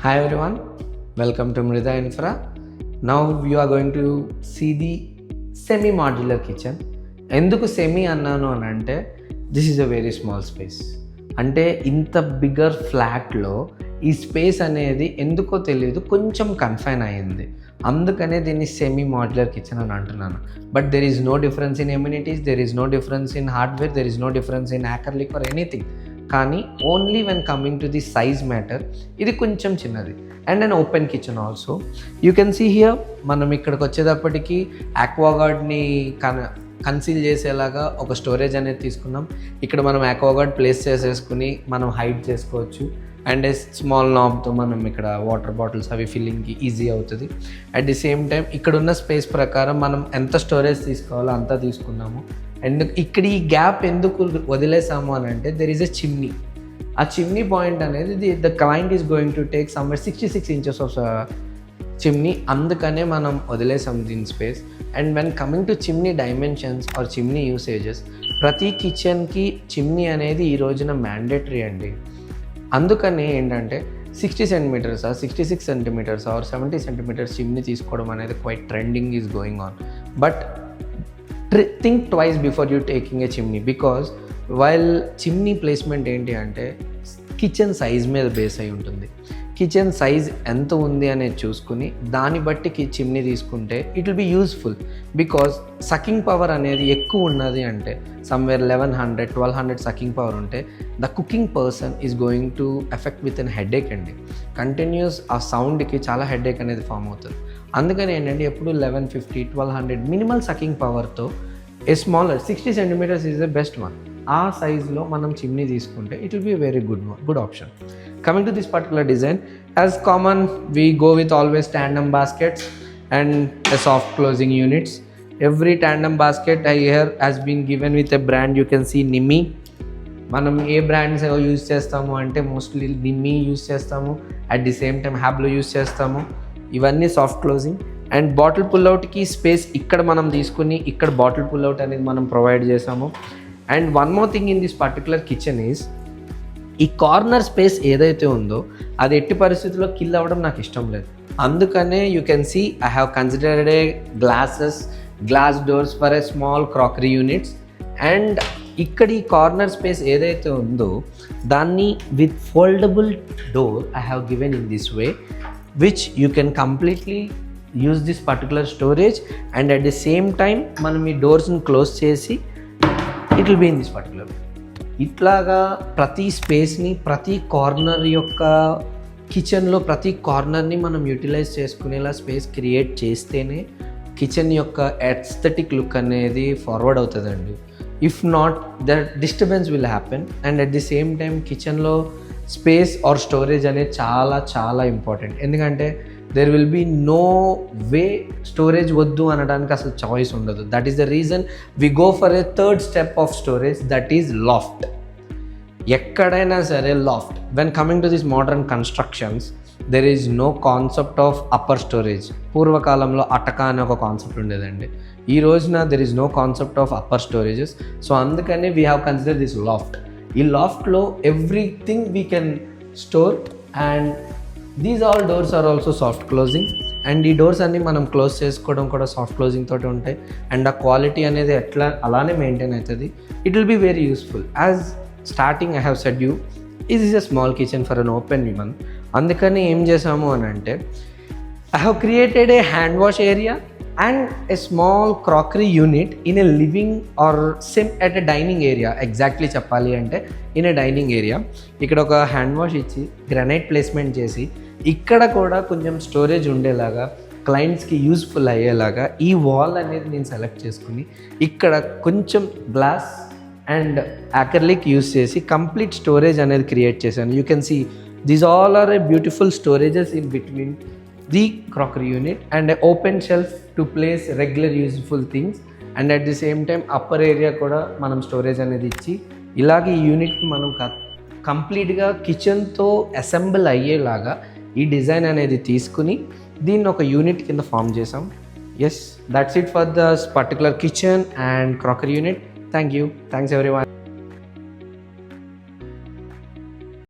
Hi everyone, welcome to Mrida Infra. Now you are going to see the semi-modular kitchen. ఎందుకు semi అన్నాను అని అంటే this is a very small space. అంటే ఇంత bigger ఫ్లాట్లో ఈ స్పేస్ అనేది ఎందుకో తెలియదు కొంచెం కన్ఫైన్ అయ్యింది, అందుకనే దీన్ని సెమీ మాడ్యులర్ కిచెన్ అని అంటున్నాను. But there is no difference in amenities, there is no difference in hardware, there is no difference in acrylic or anything. కానీ only when coming to the size matter ఇది కొంచెం చిన్నది. And and open kitchen also you can see here. మనం ఇక్కడికి వచ్చేటప్పటికి ఆక్వాగార్డ్ని conceal చేసేలాగా ఒక storage అనేది తీసుకున్నాం. ఇక్కడ మనం ఆక్వాగార్డ్ ప్లేస్ చేసేసుకుని మనం హైడ్ చేసుకోవచ్చు. అండ్ స్మాల్ నాబ్తో మనం ఇక్కడ వాటర్ బాటిల్స్ అవి ఫిల్లింగ్కి ఈజీ అవుతుంది. అట్ ది సేమ్ టైం ఇక్కడ ఉన్న స్పేస్ ప్రకారం మనం ఎంత స్టోరేజ్ తీసుకోవాలో అంతా తీసుకున్నాము. అండ్ ఇక్కడ ఈ గ్యాప్ ఎందుకు వదిలేసాము అని అంటే దెర్ ఈజ్ ఎ చిమ్నీ. ఆ చిమ్నీ పాయింట్ అనేది the client is going to take somewhere 66 inches of chimney, అందుకనే మనం వదిలేసాం దీని space. And when coming to chimney dimensions or chimney usages, ప్రతి కిచెన్కి చిమ్నీ అనేది ఈ రోజున మ్యాండేటరీ అండి. అందుకని ఏంటంటే 60 centimeters 66 centimeters or 70 centimeters chimney తీసుకోవడం అనేది quite trending is going on. But think twice before you taking a chimney, because while chimney placement ఏంటి అంటే కిచెన్ సైజ్ మీద బేస్ అయి ఉంటుంది. కిచెన్ సైజ్ ఎంత ఉంది అనేది చూసుకుని దాన్ని బట్టి చిమ్నీ తీసుకుంటే it will be useful. Because sucking power అనేది ఎక్కువ ఉన్నది అంటే సమ్వేర్ 1100 1200 సకింగ్ పవర్ ఉంటే the cooking person is going to effect with an headache అండి. కంటిన్యూస్ ఆ సౌండ్కి చాలా హెడేక్ అనేది ఫామ్ అవుతుంది. అందుకని ఏంటంటే ఎప్పుడు 1150 1200 మినిమల్ సకింగ్ పవర్తో a smaller 60 centimeters is the best one. ఆ సైజ్లో మనం చిమ్నీ తీసుకుంటే it will be very good option. Coming to this particular design, as common we go with always tandem baskets and a soft closing units. Every tandem basket here has been given with a brand. You can see Nimi. మనం ఏ brands use చేస్తాము అంటే mostly నిమ్మీ use చేస్తాము, at the same time హ్యాబ్లో use చేస్తాము. ఇవన్నీ soft closing. And bottle పుల్అవుట్కి space ఇక్కడ మనం తీసుకుని ఇక్కడ బాటిల్ పుల్అవుట్ అనేది మనం ప్రొవైడ్ చేసాము. And one more thing in this particular kitchen is ఈ కార్నర్ స్పేస్ ఏదైతే ఉందో అది ఎట్టి పరిస్థితుల్లో కిల్ అవ్వడం నాకు ఇష్టం లేదు. అందుకనే you can see I have considered a glass doors for a small crockery units. And ఇక్కడ ఈ కార్నర్ స్పేస్ ఏదైతే ఉందో దాన్ని with foldable door I have given in this way, which you can completely use this particular storage. And at the same time మనం ఈ డోర్స్ని close చేసి it will be in this particular way. ఇట్లాగా ప్రతి స్పేస్ని ప్రతి కార్నర్ యొక్క కిచెన్లో ప్రతి కార్నర్ని మనం యూటిలైజ్ చేసుకునేలా స్పేస్ క్రియేట్ చేస్తేనే కిచెన్ యొక్క ఎస్థెటిక్ లుక్ అనేది ఫార్వర్డ్ అవుతుందండి. If not that disturbance will happen. And at the same time కిచెన్లో స్పేస్ ఆర్ స్టోరేజ్ అనేది చాలా చాలా ఇంపార్టెంట్. ఎందుకంటే there will be no way storage వద్దు అనడానికి అసలు చాయిస్ ఉండదు. That is the reason we go for a third step of storage, that is loft. ఎక్కడైనా సరే loft. When coming to this modern constructions there is no concept of upper storage. పూర్వకాలంలో అటక అనే ఒక కాన్సెప్ట్ ఉండేదండి. ఈ రోజున there is no concept of upper storages. So అందుకని we have consider this loft. ఈ లాఫ్ట్లో everything we can store. And these all doors are also soft closing. And ఈ డోర్స్ అన్నీ మనం క్లోజ్ చేసుకోవడం కూడా సాఫ్ట్ క్లోజింగ్ తోటి ఉంటాయి. అండ్ ఆ క్వాలిటీ అనేది అలానే మెయింటైన్ అవుతుంది. It will be very useful. As starting I have said you it is a small kitchen for an open women. అందుకని ఏం చేసాము అని అంటే I have created a hand wash area and a small crockery unit in a living or at a dining area. Exactly చెప్పాలి అంటే in a dining area ఇక్కడ ఒక hand wash ఇచ్చి గ్రానైట్ ప్లేస్మెంట్ చేసి ఇక్కడ కూడా కొంచెం స్టోరేజ్ ఉండేలాగా క్లయింట్స్కి యూస్ఫుల్ అయ్యేలాగా ఈ వాల్ అనేది నేను సెలెక్ట్ చేసుకుని ఇక్కడ కొంచెం గ్లాస్ అండ్ యాక్రిలిక్ యూస్ చేసి కంప్లీట్ స్టోరేజ్ అనేది క్రియేట్ చేశాను. You can see these all are a beautiful storages in between the crockery unit and an open shelf to place regular useful things. And at the same time upper area కూడా మనం storage అనేది ఇచ్చి ఇలాగే ఈ యూనిట్ని మనం కంప్లీట్గా కిచెన్తో assemble అయ్యేలాగా ఈ డిజైన్ అనేది తీసుకుని దీన్ని ఒక యూనిట్ కింద ఫామ్ చేసాం. Yes, that's it for the particular kitchen and crockery unit. Thank you. Thanks everyone.